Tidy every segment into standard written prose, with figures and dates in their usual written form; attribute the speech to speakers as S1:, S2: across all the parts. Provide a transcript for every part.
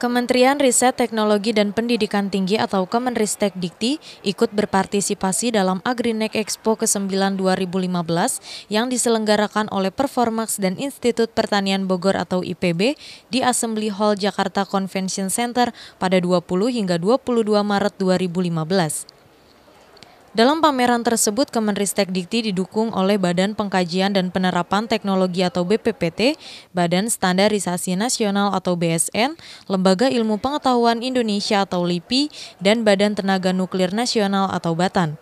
S1: Kementerian Riset, Teknologi, dan Pendidikan Tinggi atau Kemenristek-Dikti ikut berpartisipasi dalam Agrinek Expo ke-9 2015 yang diselenggarakan oleh Performax dan Institut Pertanian Bogor atau IPB di Assembly Hall Jakarta Convention Center pada 20 hingga 22 Maret 2015. Dalam pameran tersebut, Kemenristek-Dikti didukung oleh Badan Pengkajian dan Penerapan Teknologi atau BPPT, Badan Standarisasi Nasional atau BSN, Lembaga Ilmu Pengetahuan Indonesia atau LIPI, dan Badan Tenaga Nuklir Nasional atau BATAN.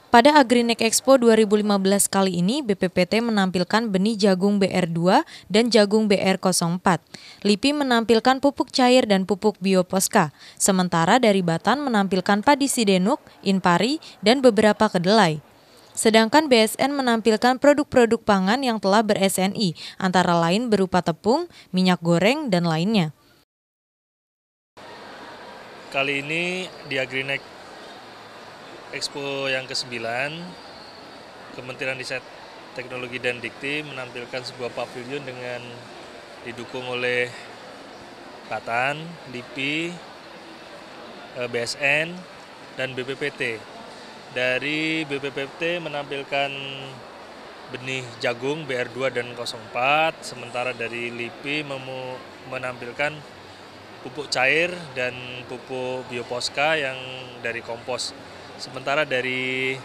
S1: Pada Agrinek Expo 2015 kali ini, BPPT menampilkan benih jagung BR2 dan jagung BR04. LIPI menampilkan pupuk cair dan pupuk bioposka, sementara dari Batan menampilkan padi sidenuk, inpari, dan beberapa kedelai. Sedangkan BSN menampilkan produk-produk pangan yang telah ber-SNI, antara lain berupa tepung, minyak goreng, dan lainnya.
S2: Kali ini di Agrinek Expo yang ke-9, Kementerian Riset, Teknologi, dan Dikti menampilkan sebuah pavilion dengan didukung oleh Batan, LIPI, BSN, dan BPPT. Dari BPPT menampilkan benih jagung BR2 dan 04, sementara dari LIPI menampilkan pupuk cair dan pupuk bioposka yang dari kompos. Sementara dari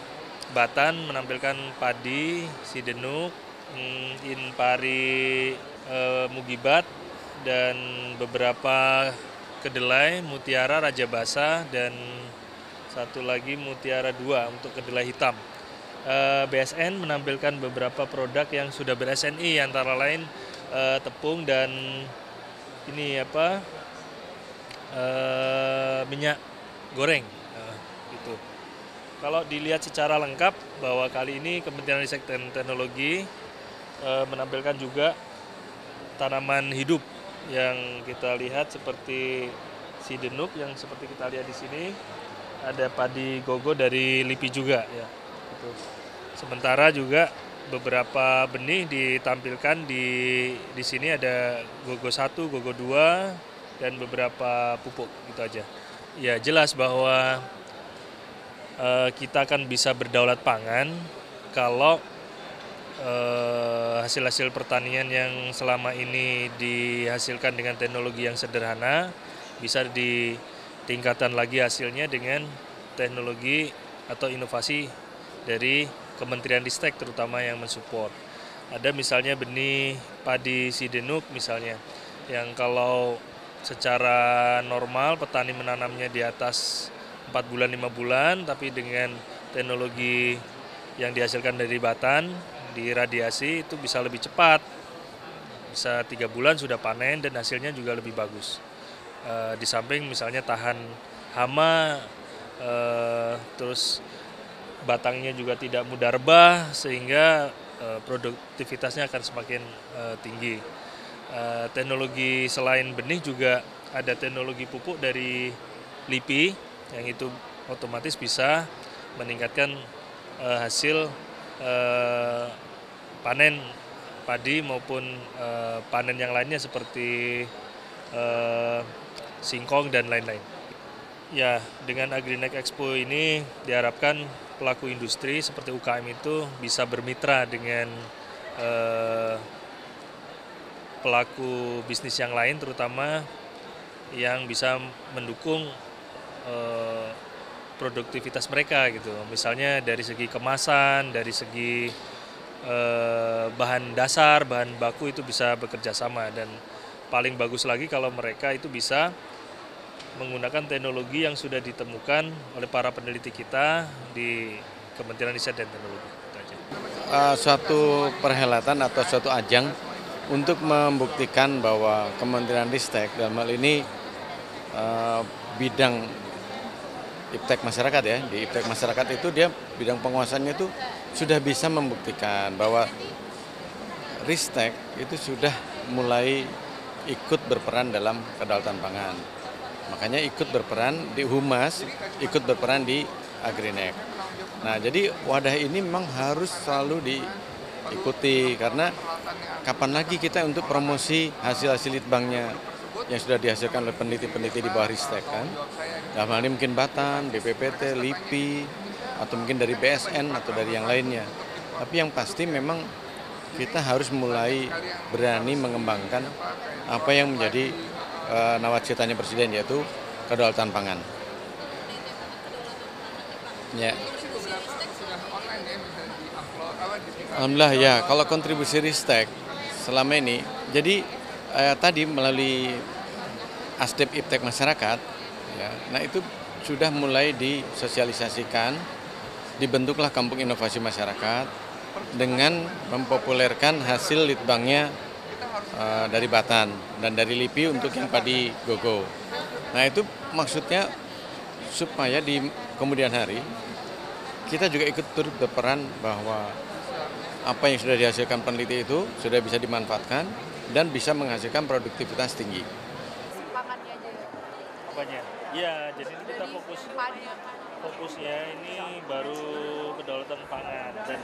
S2: Batan menampilkan padi, sidenuk, inpari, mugibat, dan beberapa kedelai, mutiara, raja basa, dan satu lagi mutiara 2 untuk kedelai hitam. BSN menampilkan beberapa produk yang sudah ber-SNI, antara lain tepung dan minyak goreng. Gitu. Kalau dilihat secara lengkap bahwa kali ini Kementerian Riset dan Teknologi menampilkan juga tanaman hidup yang kita lihat seperti sidenuk yang seperti kita lihat di sini, ada padi gogo dari LIPI juga ya. Gitu. Sementara juga beberapa benih ditampilkan di sini, ada gogo 1, gogo 2 dan beberapa pupuk, gitu aja. Ya, jelas bahwa kita akan bisa berdaulat pangan kalau hasil-hasil pertanian yang selama ini dihasilkan dengan teknologi yang sederhana bisa ditingkatkan lagi hasilnya dengan teknologi atau inovasi dari Kementerian Ristek terutama yang mensupport. Ada misalnya benih padi sidenuk misalnya, yang kalau secara normal petani menanamnya di atas 4 bulan 5 bulan, tapi dengan teknologi yang dihasilkan dari Batan di radiasi itu bisa lebih cepat, bisa 3 bulan sudah panen dan hasilnya juga lebih bagus. Di samping misalnya tahan hama, terus batangnya juga tidak mudah rebah sehingga produktivitasnya akan semakin tinggi. Teknologi selain benih juga ada teknologi pupuk dari LIPI yang itu otomatis bisa meningkatkan hasil panen padi maupun panen yang lainnya seperti singkong dan lain-lain. Ya, dengan Agrinek Expo ini diharapkan pelaku industri seperti UKM itu bisa bermitra dengan pelaku bisnis yang lain, terutama yang bisa mendukung produktivitas mereka gitu. Misalnya dari segi kemasan, dari segi bahan dasar, bahan baku itu bisa bekerja sama, dan paling bagus lagi kalau mereka itu bisa menggunakan teknologi yang sudah ditemukan oleh para peneliti kita di Kementerian Riset dan Teknologi.
S3: Suatu perhelatan atau suatu ajang untuk membuktikan bahwa Kementerian Ristek dalam hal ini bidang iptek masyarakat ya. Di iptek masyarakat itu dia bidang penguasaannya itu sudah bisa membuktikan bahwa Ristek itu sudah mulai ikut berperan dalam kedaulatan pangan. Makanya ikut berperan di Humas, ikut berperan di Agrinek. Nah, jadi wadah ini memang harus selalu diikuti karena kapan lagi kita untuk promosi hasil-hasil litbangnya yang sudah dihasilkan oleh peneliti-peneliti di bawah Ristek kan. Dalam hal ini mungkin Batan, BPPT, LIPI, atau mungkin dari BSN atau dari yang lainnya. Tapi yang pasti memang kita harus mulai berani mengembangkan apa yang menjadi nawacitanya Presiden, yaitu kedaulatan pangan. Ya. Alhamdulillah ya, kalau kontribusi Ristek selama ini, jadi tadi melalui Asdep Iptek Masyarakat, ya, nah itu sudah mulai disosialisasikan, dibentuklah Kampung Inovasi Masyarakat dengan mempopulerkan hasil litbangnya dari Batan dan dari LIPI untuk yang padi gogo. Nah itu maksudnya supaya di kemudian hari kita juga ikut turut berperan bahwa apa yang sudah dihasilkan peneliti itu sudah bisa dimanfaatkan dan bisa menghasilkan produktivitas tinggi.
S2: Apanya? Ya, jadi ini kita fokusnya ini baru kedaulatan pangan dan